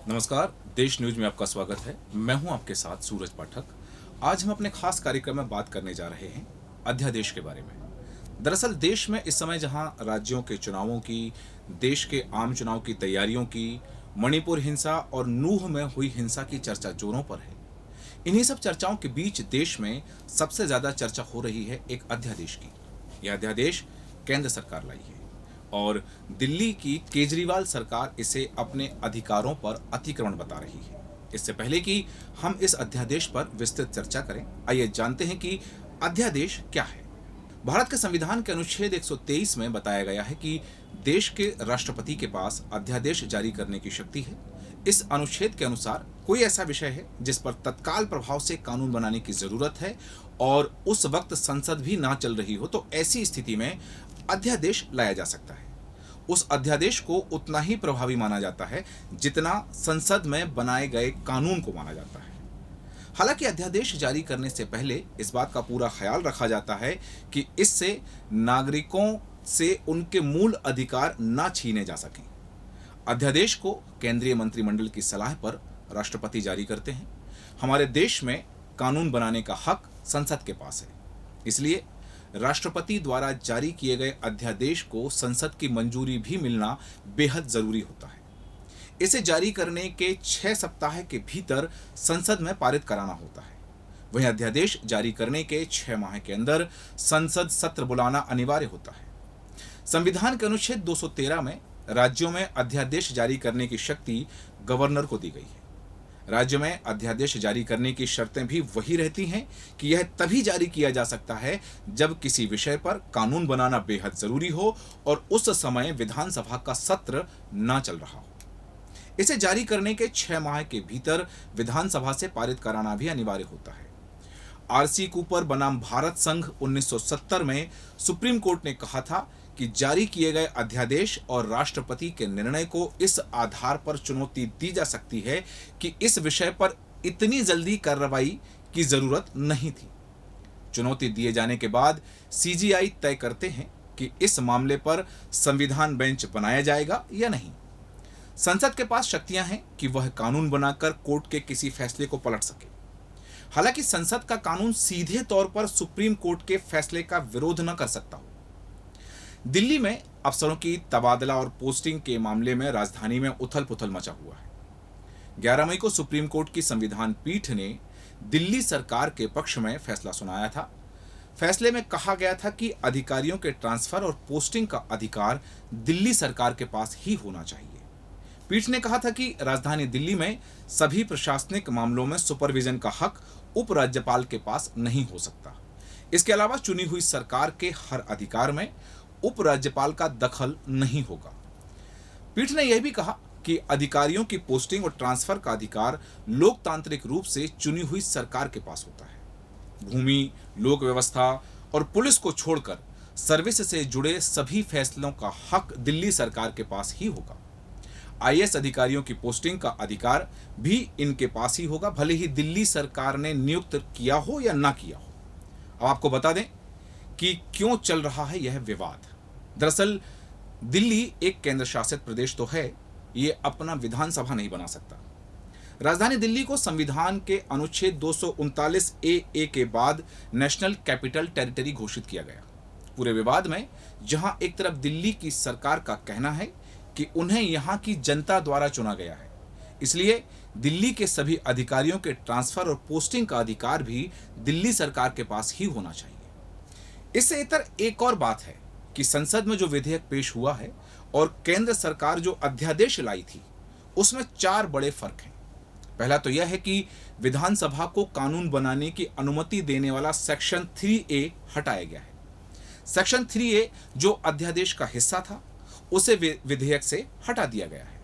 नमस्कार। देश न्यूज में आपका स्वागत है। मैं हूं आपके साथ सूरज पाठक। आज हम अपने खास कार्यक्रम में बात करने जा रहे हैं अध्यादेश के बारे में। दरअसल देश में इस समय जहां राज्यों के चुनावों की, देश के आम चुनाव की तैयारियों की, मणिपुर हिंसा और नूह में हुई हिंसा की चर्चा जोरों पर है। इन्हीं सब चर्चाओं के बीच देश में सबसे ज्यादा चर्चा हो रही है एक अध्यादेश की। यह अध्यादेश केंद्र सरकार लाई है और दिल्ली की केजरीवाल सरकार इसे अपने अधिकारों पर अतिक्रमण बता रही है। इससे पहले कि हम इस अध्यादेश पर विस्तृत चर्चा करें, आइए जानते हैं कि अध्यादेश क्या है। भारत के संविधान के अनुच्छेद 123 में बताया गया है कि देश के राष्ट्रपति के पास अध्यादेश जारी करने की शक्ति है। इस अनुच्छेद के अनुसार कोई ऐसा विषय है जिस पर तत्काल प्रभाव से कानून बनाने की जरूरत है और उस वक्त संसद भी ना चल रही हो, तो ऐसी स्थिति में अध्यादेश लाया जा सकता है। उस अध्यादेश को उतना ही प्रभावी माना जाता है जितना संसद में बनाए गए कानून को माना जाता है। हालांकि अध्यादेश जारी करने से पहले इस बात का पूरा ख्याल रखा जाता है कि इससे नागरिकों से उनके मूल अधिकार ना छीने जा सकें। अध्यादेश को केंद्रीय मंत्रिमंडल की सलाह पर राष्ट्रपति जारी करते हैं। हमारे देश में कानून बनाने का हक संसद के पास है, इसलिए राष्ट्रपति द्वारा जारी किए गए अध्यादेश को संसद की मंजूरी भी मिलना बेहद जरूरी होता है। इसे जारी करने के 6 सप्ताह के भीतर संसद में पारित कराना होता है। वहीं अध्यादेश जारी करने के 6 माह के अंदर संसद सत्र बुलाना अनिवार्य होता है। संविधान के अनुच्छेद 213 में राज्यों में अध्यादेश जारी करने की शक्ति गवर्नर को दी गई है। राज्य में अध्यादेश जारी करने की शर्तें भी वही रहती हैं कि यह तभी जारी किया जा सकता है जब किसी विषय पर कानून बनाना बेहद जरूरी हो और उस समय विधानसभा का सत्र ना चल रहा हो। इसे जारी करने के 6 माह के भीतर विधानसभा से पारित कराना भी अनिवार्य होता है। आरसी कूपर बनाम भारत संघ 1970 में सुप्रीम कोर्ट ने कहा था कि जारी किए गए अध्यादेश और राष्ट्रपति के निर्णय को इस आधार पर चुनौती दी जा सकती है कि इस विषय पर इतनी जल्दी कार्रवाई की जरूरत नहीं थी। चुनौती दिए जाने के बाद सीजीआई तय करते हैं कि इस मामले पर संविधान बेंच बनाया जाएगा या नहीं। संसद के पास शक्तियां हैं कि वह कानून बनाकर कोर्ट के किसी फैसले को पलट सके। हालांकि संसद का कानून सीधे तौर पर सुप्रीम कोर्ट के फैसले का विरोध न कर सकता हो। दिल्ली में अफसरों की तबादला और पोस्टिंग के मामले में राजधानी में उथल पुथल मचा हुआ है। 11 मई को सुप्रीम कोर्ट की संविधान पीठ ने दिल्ली सरकार के पक्ष में फैसला सुनाया था। फैसले में कहा गया था कि अधिकारियों के ट्रांसफर और पोस्टिंग का अधिकार दिल्ली सरकार के पास ही होना चाहिए। पीठ ने कहा था कि राजधानी दिल्ली में सभी प्रशासनिक मामलों में सुपरविजन का हक उपराज्यपाल के पास नहीं हो सकता। इसके अलावा चुनी हुई सरकार के हर अधिकार में उपराज्यपाल का दखल नहीं होगा। पीठ ने यह भी कहा कि अधिकारियों की पोस्टिंग और ट्रांसफर का अधिकार लोकतांत्रिक रूप से चुनी हुई सरकार के पास होता है। भूमि, लोक व्यवस्था और पुलिस को छोड़कर सर्विस से जुड़े सभी फैसलों का हक दिल्ली सरकार के पास ही होगा। आईएएस अधिकारियों की पोस्टिंग का अधिकार भी इनके पास ही होगा, भले ही दिल्ली सरकार ने नियुक्त किया हो या ना किया हो। अब आपको बता दें कि क्यों चल रहा है यह विवाद। दरअसल दिल्ली एक केंद्र शासित प्रदेश तो है, ये अपना विधानसभा नहीं बना सकता। राजधानी दिल्ली को संविधान के अनुच्छेद 239 ए के बाद नेशनल कैपिटल टेरिटरी घोषित किया गया। पूरे विवाद में जहां एक तरफ दिल्ली की सरकार का कहना है कि उन्हें यहां की जनता द्वारा चुना गया है, इसलिए दिल्ली के सभी अधिकारियों के ट्रांसफर और पोस्टिंग का अधिकार भी दिल्ली सरकार के पास ही होना चाहिए। इससे इतर एक और बात है कि संसद में जो विधेयक पेश हुआ है और केंद्र सरकार जो अध्यादेश लाई थी, उसमें 4 बड़े फर्क हैं। पहला तो यह है कि विधानसभा को कानून बनाने की अनुमति देने वाला सेक्शन 3A हटाया गया है। सेक्शन 3A जो अध्यादेश का हिस्सा था, उसे विधेयक से हटा दिया गया है।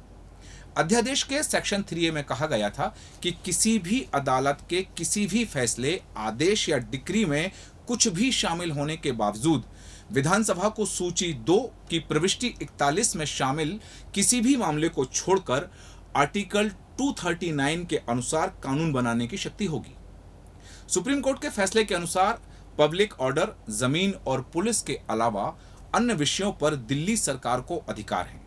अध्यादेश के सेक्शन 3A में कहा गया था कि किसी भी अदालत के किसी भी फैसले, आदेश या डिक्री में कुछ भी शामिल होने के बावजूद विधानसभा को सूची 2 की प्रविष्टि 41 में शामिल किसी भी मामले को छोड़कर आर्टिकल 239 के अनुसार कानून बनाने की शक्ति होगी। सुप्रीम कोर्ट के फैसले के अनुसार पब्लिक ऑर्डर, जमीन और पुलिस के अलावा अन्य विषयों पर दिल्ली सरकार को अधिकार है।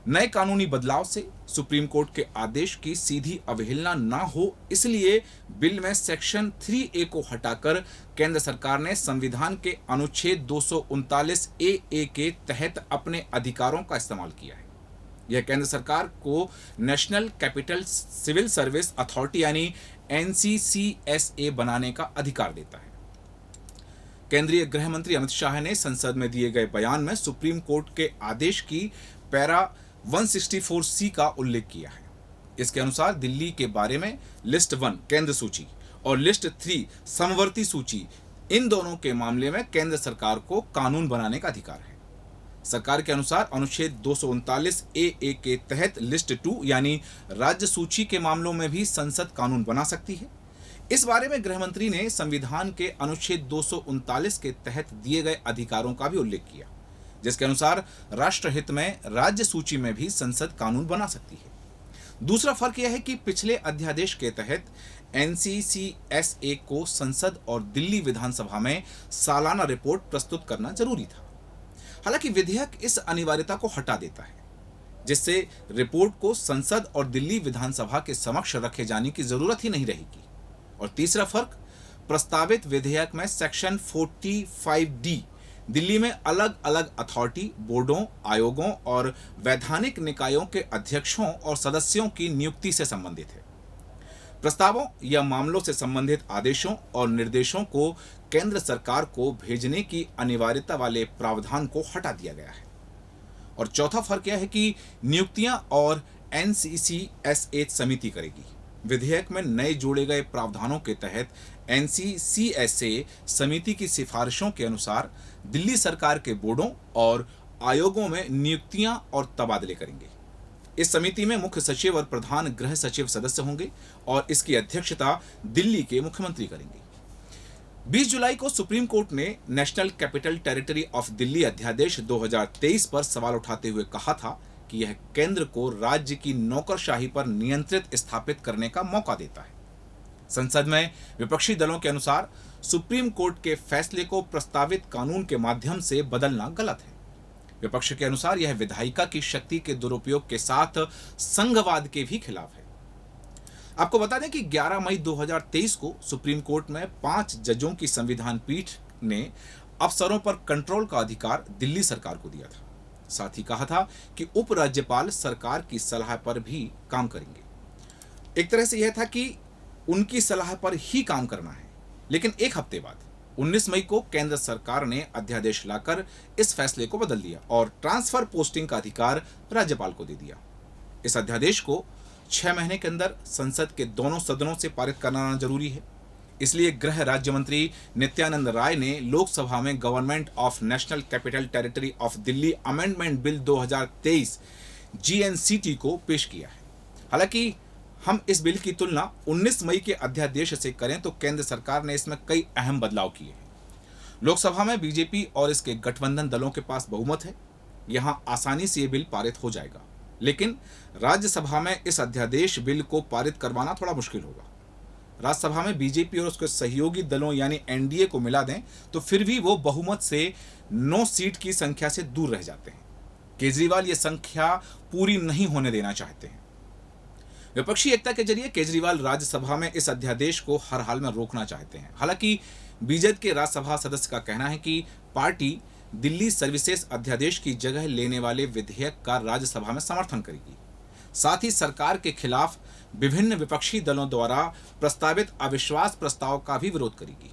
नए कानूनी बदलाव से सुप्रीम कोर्ट के आदेश की सीधी अवहेलना ना हो, इसलिए बिल में सेक्शन 3A को हटाकर केंद्र सरकार ने संविधान के अनुच्छेद 239A के तहत अपने अधिकारों का इस्तेमाल किया है। यह केंद्र सरकार को national capital civil service authority यानी NCCSA बनाने का अधिकार देता है। केंद्रीय गृह मंत्री अमित शाह ने संसद में दिए गए बयान में सुप्रीम कोर्ट के आदेश की पैरा 164C का उल्लेख किया है। इसके अनुसार दिल्ली के बारे में लिस्ट 1 केंद्र सूची और लिस्ट 3 समवर्ती सूची, इन दोनों के मामले में केंद्र सरकार को कानून बनाने का अधिकार है। सरकार के अनुसार अनुच्छेद 239A के तहत लिस्ट 2 यानी राज्य सूची के मामलों में भी संसद कानून बना सकती है। इस बारे में गृह मंत्री ने संविधान के अनुच्छेद 239 के तहत दिए गए अधिकारों का भी उल्लेख किया, जिसके अनुसार राष्ट्रहित में राज्य सूची में भी संसद कानून बना सकती है। दूसरा फर्क यह है कि पिछले अध्यादेश के तहत NCCSA को संसद और दिल्ली विधानसभा में सालाना रिपोर्ट प्रस्तुत करना जरूरी था। हालांकि विधेयक इस अनिवार्यता को हटा देता है, जिससे रिपोर्ट को संसद और दिल्ली विधानसभा के समक्ष रखे जाने की जरूरत ही नहीं रहेगी। और तीसरा फर्क, प्रस्तावित विधेयक में सेक्शन 45D दिल्ली में अलग अलग अथॉरिटी, बोर्डों, आयोगों और वैधानिक निकायों के अध्यक्षों और सदस्यों की नियुक्ति से संबंधित है। प्रस्तावों या मामलों से संबंधित आदेशों और निर्देशों को केंद्र सरकार को भेजने की अनिवार्यता वाले प्रावधान को हटा दिया गया है। और चौथा फर्क यह है कि नियुक्तियां और NCCSA समिति करेगी। विधेयक में नए जोड़े गए प्रावधानों के तहत NCCSA समिति की सिफारिशों के अनुसार दिल्ली सरकार के बोर्डों और आयोगों में नियुक्तियां और तबादले करेंगे। इस समिति में मुख्य सचिव और प्रधान गृह सचिव सदस्य होंगे और इसकी अध्यक्षता दिल्ली के मुख्यमंत्री करेंगे। 20 जुलाई को सुप्रीम कोर्ट ने national capital territory of Delhi अध्यादेश 2023 पर सवाल उठाते हुए कहा था कि यह केंद्र को राज्य की नौकरशाही पर नियंत्रित स्थापित करने का मौका देता है। संसद में विपक्षी दलों के अनुसार सुप्रीम कोर्ट के फैसले को प्रस्तावित कानून के माध्यम से बदलना गलत है। विपक्ष के अनुसार यह विधायिका की शक्ति के दुरुपयोग के साथ संघवाद के भी खिलाफ है। आपको बता दें कि 11 मई 2023 को सुप्रीम कोर्ट में 5 जजों की संविधान पीठ ने अफसरों पर कंट्रोल का अधिकार दिल्ली सरकार को दिया था। साथ ही कहा था कि उपराज्यपाल सरकार की सलाह पर भी काम करेंगे। एक तरह से यह था कि उनकी सलाह पर ही काम करना है। लेकिन एक हफ्ते बाद 19 मई को केंद्र सरकार ने अध्यादेश लाकर इस फैसले को बदल दिया और ट्रांसफर पोस्टिंग का अधिकार राज्यपाल को दे दिया। इस अध्यादेश को 6 महीने के अंदर संसद के दोनों सदनों से पारित कराना जरूरी है। इसलिए गृह राज्य मंत्री नित्यानंद राय ने लोकसभा में government of national capital territory of Delhi amendment bill 2023 GNCT को पेश किया है। हालांकि हम इस बिल की तुलना 19 मई के अध्यादेश से करें तो केंद्र सरकार ने इसमें कई अहम बदलाव किए हैं। लोकसभा में बीजेपी और इसके गठबंधन दलों के पास बहुमत है, यहां आसानी से ये बिल पारित हो जाएगा। लेकिन राज्यसभा में इस अध्यादेश बिल को पारित करवाना थोड़ा मुश्किल होगा। राज्यसभा में बीजेपी और उसके सहयोगी दलों यानी NDA को मिला दें तो फिर भी वो बहुमत से 9 सीट की संख्या से दूर रह जाते हैं। केजरीवाल ये संख्या पूरी नहीं होने देना चाहते हैं। विपक्षी एकता के जरिए केजरीवाल राज्यसभा में इस अध्यादेश को हर हाल में रोकना चाहते हैं। हालांकि बीजेपी के राज्यसभा सदस्य का कहना है कि पार्टी दिल्ली सर्विसेज अध्यादेश की जगह लेने वाले विधेयक का राज्यसभा में समर्थन करेगी। साथ ही सरकार के खिलाफ विभिन्न विपक्षी दलों द्वारा प्रस्तावित अविश्वास प्रस्ताव का भी विरोध करेगी।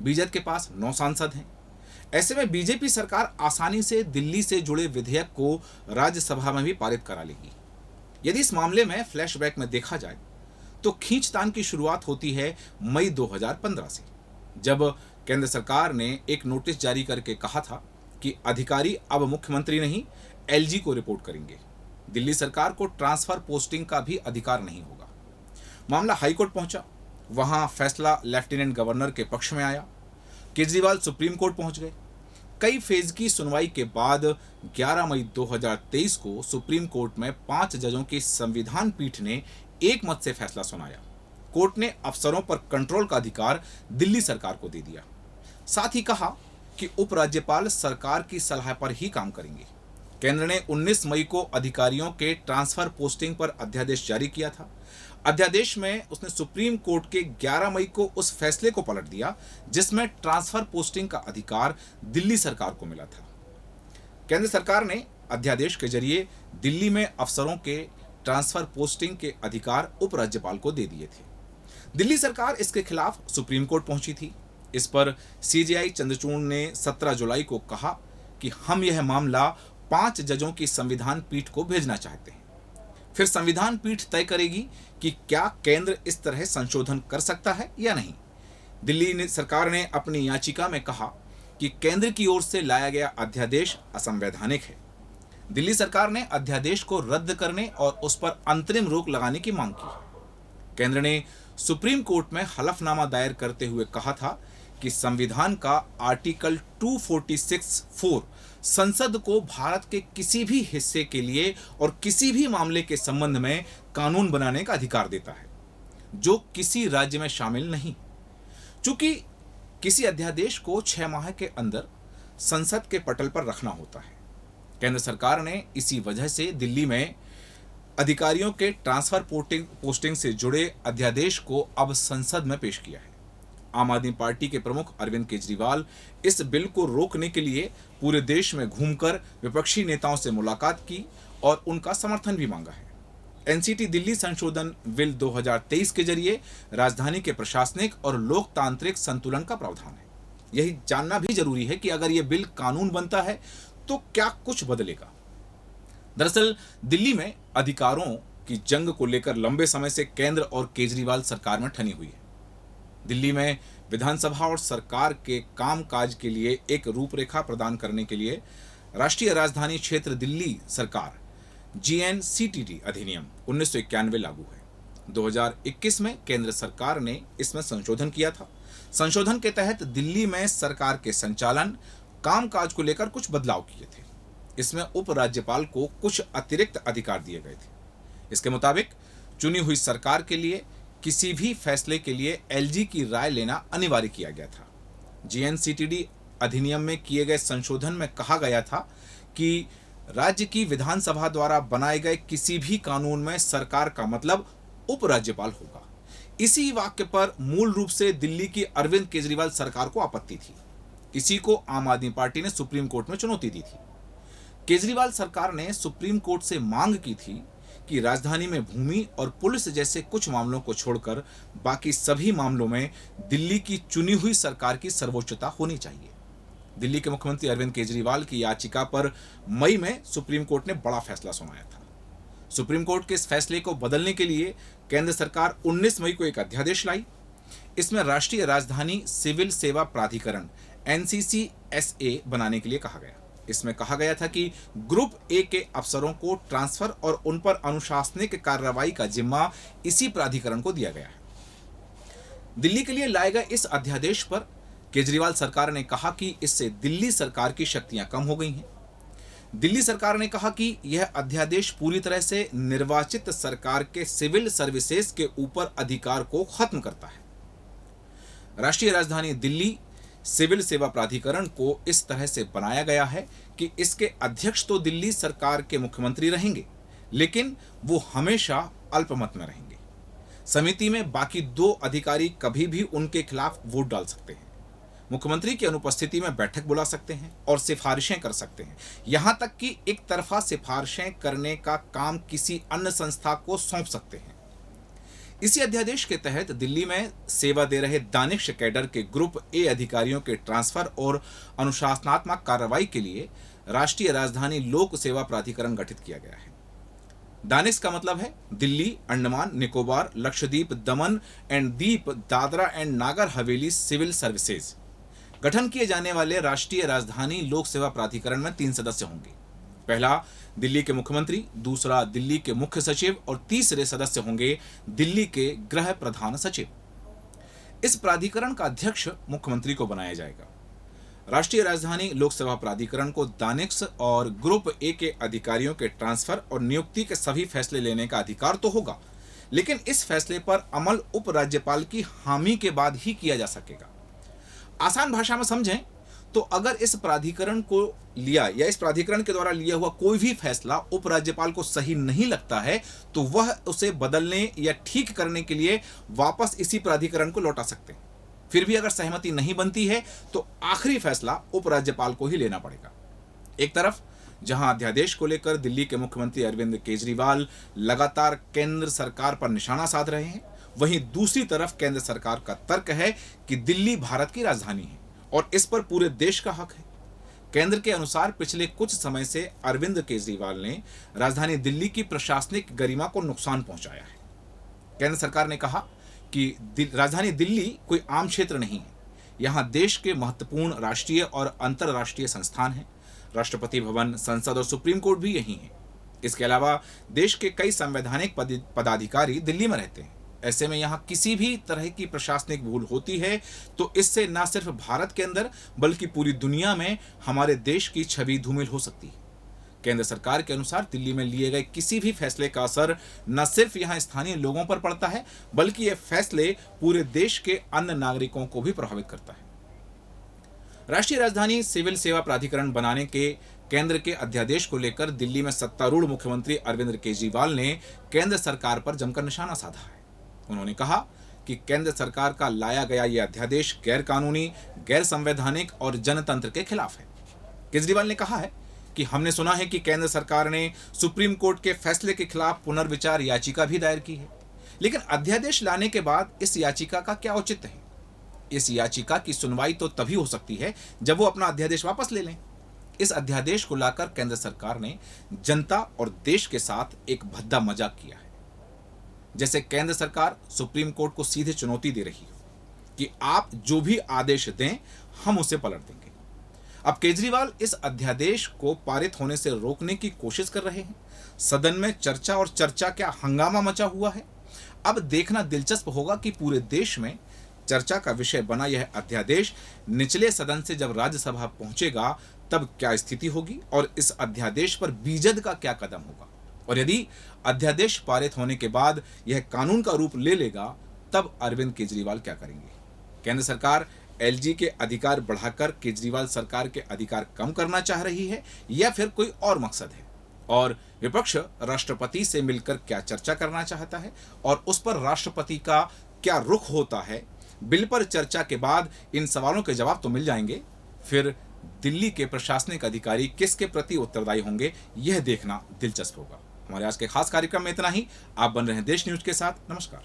बीजेपी के पास 9 सांसद हैं। ऐसे में बीजेपी सरकार आसानी से दिल्ली से जुड़े विधेयक को राज्यसभा में भी पारित करा लेगी। यदि इस मामले में फ्लैशबैक में देखा जाए तो खींचतान की शुरुआत होती है मई 2015 से, जब केंद्र सरकार ने एक नोटिस जारी करके कहा था कि अधिकारी अब मुख्यमंत्री नहीं LG को रिपोर्ट करेंगे। दिल्ली सरकार को ट्रांसफर पोस्टिंग का भी अधिकार नहीं होगा। मामला हाईकोर्ट पहुंचा, वहां फैसला लेफ्टिनेंट गवर्नर के पक्ष में आया। केजरीवाल सुप्रीम कोर्ट पहुंच गए। कई फेज की सुनवाई के बाद 11 मई 2023 को सुप्रीम कोर्ट में 5 जजों की संविधान पीठ ने एक मत से फैसला सुनाया। कोर्ट ने अफसरों पर कंट्रोल का अधिकार दिल्ली सरकार को दे दिया। साथ ही कहा कि उपराज्यपाल सरकार की सलाह पर ही काम करेंगे। केंद्र ने 19 मई को अधिकारियों के ट्रांसफर पोस्टिंग पर अध्यादेश जारी किया था। अध्यादेश में उसने सुप्रीम कोर्ट के 11 मई को उस फैसले को पलट दिया जिसमें ट्रांसफर पोस्टिंग का अधिकार दिल्ली सरकार को मिला था। केंद्र सरकार ने अध्यादेश के जरिए दिल्ली में अफसरों के ट्रांसफर पोस्टिंग के अधिकार उपराज्यपाल को दे दिए थे। दिल्ली सरकार इसके खिलाफ सुप्रीम कोर्ट पहुंची थी। इस पर सीजेआई चंद्रचूड़ ने 17 जुलाई को कहा कि हम यह मामला 5 जजों की संविधान पीठ को भेजना चाहते हैं। फिर संविधान पीठ तय करेगी कि क्या केंद्र इस तरह संशोधन कर सकता है या नहीं। दिल्ली सरकार ने अपनी याचिका में कहा कि केंद्र की ओर से लाया गया अध्यादेश असंवैधानिक है। दिल्ली सरकार ने अध्यादेश को रद्द करने और उस पर अंतरिम रोक लगाने की मांग की। केंद्र ने सुप्रीम कोर्ट में हलफनामा दायर करते हुए कहा था कि संविधान का आर्टिकल 246(4) संसद को भारत के किसी भी हिस्से के लिए और किसी भी मामले के संबंध में कानून बनाने का अधिकार देता है जो किसी राज्य में शामिल नहीं। चूंकि किसी अध्यादेश को 6 माह के अंदर संसद के पटल पर रखना होता है, केंद्र सरकार ने इसी वजह से दिल्ली में अधिकारियों के ट्रांसफर पोस्टिंग से जुड़े अध्यादेश को अब संसद में पेश किया है। आम आदमी पार्टी के प्रमुख अरविंद केजरीवाल इस बिल को रोकने के लिए पूरे देश में घूमकर विपक्षी नेताओं से मुलाकात की और उनका समर्थन भी मांगा है। एनसीटी दिल्ली संशोधन बिल 2023 के जरिए राजधानी के प्रशासनिक और लोकतांत्रिक संतुलन का प्रावधान है। यही जानना भी जरूरी है कि अगर यह बिल कानून बनता है तो क्या कुछ बदलेगा। दरअसल दिल्ली में अधिकारों की जंग को लेकर लंबे समय से केंद्र और केजरीवाल सरकार में ठनी हुई है। दिल्ली में विधानसभा और सरकार के कामकाज के लिए एक रूपरेखा प्रदान करने के लिए राष्ट्रीय राजधानी क्षेत्र दिल्ली सरकार GNCTD अधिनियम 1991 लागू है। 2021 में केंद्र सरकार ने इसमें संशोधन किया था। संशोधन के तहत दिल्ली में सरकार के संचालन कामकाज को लेकर कुछ बदलाव किए थे। इसमें उपराज्यपाल को कुछ अतिरिक्त अधिकार दिए गए थे। इसके मुताबिक चुनी हुई सरकार के लिए किसी भी फैसले के लिए LG की राय लेना अनिवार्य किया गया था। GNCTD अधिनियम में किए गए संशोधन में कहा गया था कि राज्य की विधानसभा द्वारा बनाए गए किसी भी कानून में सरकार का मतलब उपराज्यपाल होगा। इसी वाक्य पर मूल रूप से दिल्ली की अरविंद केजरीवाल सरकार को आपत्ति थी। इसी को आम आदमी पार्टी ने सुप्रीम कोर्ट में चुनौती दी थी। केजरीवाल सरकार ने सुप्रीम कोर्ट से मांग की थी कि राजधानी में भूमि और पुलिस जैसे कुछ मामलों को छोड़कर बाकी सभी मामलों में दिल्ली की चुनी हुई सरकार की सर्वोच्चता होनी चाहिए। दिल्ली के मुख्यमंत्री अरविंद केजरीवाल की याचिका पर मई में सुप्रीम कोर्ट ने बड़ा फैसला सुनाया था। सुप्रीम कोर्ट के इस फैसले को बदलने के लिए केंद्र सरकार 19 मई को एक अध्यादेश लाई। इसमें राष्ट्रीय राजधानी सिविल सेवा प्राधिकरण NCCSA बनाने के लिए कहा गया। इसमें कहा गया था कि ग्रुप A के अफसरों को ट्रांसफर और उन पर अनुशासनिक कार्रवाई का जिम्मा इसी प्राधिकरण को दिया गया है। दिल्ली के लिए लाए गए इस अध्यादेश पर केजरीवाल सरकार ने कहा कि इससे दिल्ली सरकार की शक्तियां कम हो गई हैं। दिल्ली सरकार ने कहा कि यह अध्यादेश पूरी तरह से निर्वाचित सरकार के सिविल सर्विसेज के ऊपर अधिकार को खत्म करता है। राष्ट्रीय राजधानी दिल्ली सिविल सेवा प्राधिकरण को इस तरह से बनाया गया है कि इसके अध्यक्ष तो दिल्ली सरकार के मुख्यमंत्री रहेंगे, लेकिन वो हमेशा अल्पमत में रहेंगे। समिति में बाकी 2 अधिकारी कभी भी उनके खिलाफ वोट डाल सकते हैं, मुख्यमंत्री की अनुपस्थिति में बैठक बुला सकते हैं और सिफारिशें कर सकते हैं। यहां तक कि एक तरफा सिफारिशें करने का काम किसी अन्य संस्था को सौंप सकते हैं। इसी अध्यादेश के तहत दिल्ली में सेवा दे रहे दानिश कैडर के ग्रुप A अधिकारियों के ट्रांसफर और अनुशासनात्मक कार्रवाई के लिए राष्ट्रीय राजधानी लोक सेवा प्राधिकरण गठित किया गया है। दानिश का मतलब है दिल्ली, अंडमान निकोबार, लक्षद्वीप, दमन and Deep, Dadra and Nagar Haveli civil services. गठन किए जाने वाले राष्ट्रीय राजधानी लोक सेवा प्राधिकरण में 3 सदस्य होंगे। पहला दिल्ली के मुख्यमंत्री, दूसरा दिल्ली के मुख्य सचिव और तीसरे सदस्य होंगे दिल्ली के गृह प्रधान सचिव। इस प्राधिकरण का अध्यक्ष मुख्यमंत्री को बनाया जाएगा। राष्ट्रीय राजधानी लोक सेवा प्राधिकरण को दानिश और ग्रुप A के अधिकारियों के ट्रांसफर और नियुक्ति के सभी फैसले लेने का अधिकार तो होगा, लेकिन इस फैसले पर अमल उपराज्यपाल की हामी के बाद ही किया जा सकेगा। आसान भाषा में समझें तो अगर इस प्राधिकरण को लिया या इस प्राधिकरण के द्वारा लिया हुआ कोई भी फैसला उपराज्यपाल को सही नहीं लगता है तो वह उसे बदलने या ठीक करने के लिए वापस इसी प्राधिकरण को लौटा सकते हैं। फिर भी अगर सहमति नहीं बनती है तो आखिरी फैसला उपराज्यपाल को ही लेना पड़ेगा। एक तरफ जहां अध्यादेश को लेकर दिल्ली के मुख्यमंत्री अरविंद केजरीवाल लगातार केंद्र सरकार पर निशाना साध रहे हैं, वहीं दूसरी तरफ केंद्र सरकार का तर्क है कि दिल्ली भारत की राजधानी है और इस पर पूरे देश का हक है। केंद्र के अनुसार पिछले कुछ समय से अरविंद केजरीवाल ने राजधानी दिल्ली की प्रशासनिक गरिमा को नुकसान पहुंचाया है। केंद्र सरकार ने कहा कि राजधानी दिल्ली कोई आम क्षेत्र नहीं है, यहां देश के महत्वपूर्ण राष्ट्रीय और अंतर्राष्ट्रीय संस्थान हैं। राष्ट्रपति भवन, संसद और सुप्रीम कोर्ट भी यहीं है। इसके अलावा देश के कई संवैधानिक पदाधिकारी दिल्ली में रहते हैं। ऐसे में यहाँ किसी भी तरह की प्रशासनिक भूल होती है तो इससे न सिर्फ भारत के अंदर बल्कि पूरी दुनिया में हमारे देश की छवि धूमिल हो सकती है। केंद्र सरकार के अनुसार दिल्ली में लिए गए किसी भी फैसले का असर न सिर्फ यहाँ स्थानीय लोगों पर पड़ता है बल्कि ये फैसले पूरे देश के अन्य नागरिकों को भी प्रभावित करता है। राष्ट्रीय राजधानी सिविल सेवा प्राधिकरण बनाने के केंद्र के अध्यादेश को लेकर दिल्ली में सत्तारूढ़ मुख्यमंत्री अरविंद केजरीवाल ने केंद्र सरकार पर जमकर निशाना साधा है। उन्होंने कहा कि केंद्र सरकार का लाया गया यह अध्यादेश गैर कानूनी, गैर संवैधानिक और जनतंत्र के खिलाफ है। केजरीवाल ने कहा है कि हमने सुना है कि केंद्र सरकार ने सुप्रीम कोर्ट के फैसले के खिलाफ पुनर्विचार याचिका भी दायर की है, लेकिन अध्यादेश लाने के बाद इस याचिका का क्या औचित्य है? इस याचिका की सुनवाई तो तभी हो सकती है जब वो अपना अध्यादेश वापस ले लें। इस अध्यादेश को लाकर केंद्र सरकार ने जनता और देश के साथ एक भद्दा मजाक किया है, जैसे केंद्र सरकार सुप्रीम कोर्ट को सीधे चुनौती दे रही हो कि आप जो भी आदेश दें हम उसे पलट देंगे। अब केजरीवाल इस अध्यादेश को पारित होने से रोकने की कोशिश कर रहे हैं। सदन में चर्चा और चर्चा क्या हंगामा मचा हुआ है। अब देखना दिलचस्प होगा कि पूरे देश में चर्चा का विषय बना यह अध्यादेश निचले सदन से जब राज्यसभा पहुंचेगा तब क्या स्थिति होगी और इस अध्यादेश पर बीजद का क्या कदम होगा, और यदि अध्यादेश पारित होने के बाद यह कानून का रूप ले लेगा तब अरविंद केजरीवाल क्या करेंगे? केंद्र सरकार एलजी के अधिकार बढ़ाकर केजरीवाल सरकार के अधिकार कम करना चाह रही है या फिर कोई और मकसद है? और विपक्ष राष्ट्रपति से मिलकर क्या चर्चा करना चाहता है और उस पर राष्ट्रपति का क्या रुख होता है? बिल पर चर्चा के बाद इन सवालों के जवाब तो मिल जाएंगे, फिर दिल्ली के प्रशासनिक अधिकारी किसके प्रति उत्तरदायी होंगे यह देखना दिलचस्प होगा। हमारे आज के खास कार्यक्रम में इतना ही। आप बन रहे हैं देश न्यूज के साथ। नमस्कार।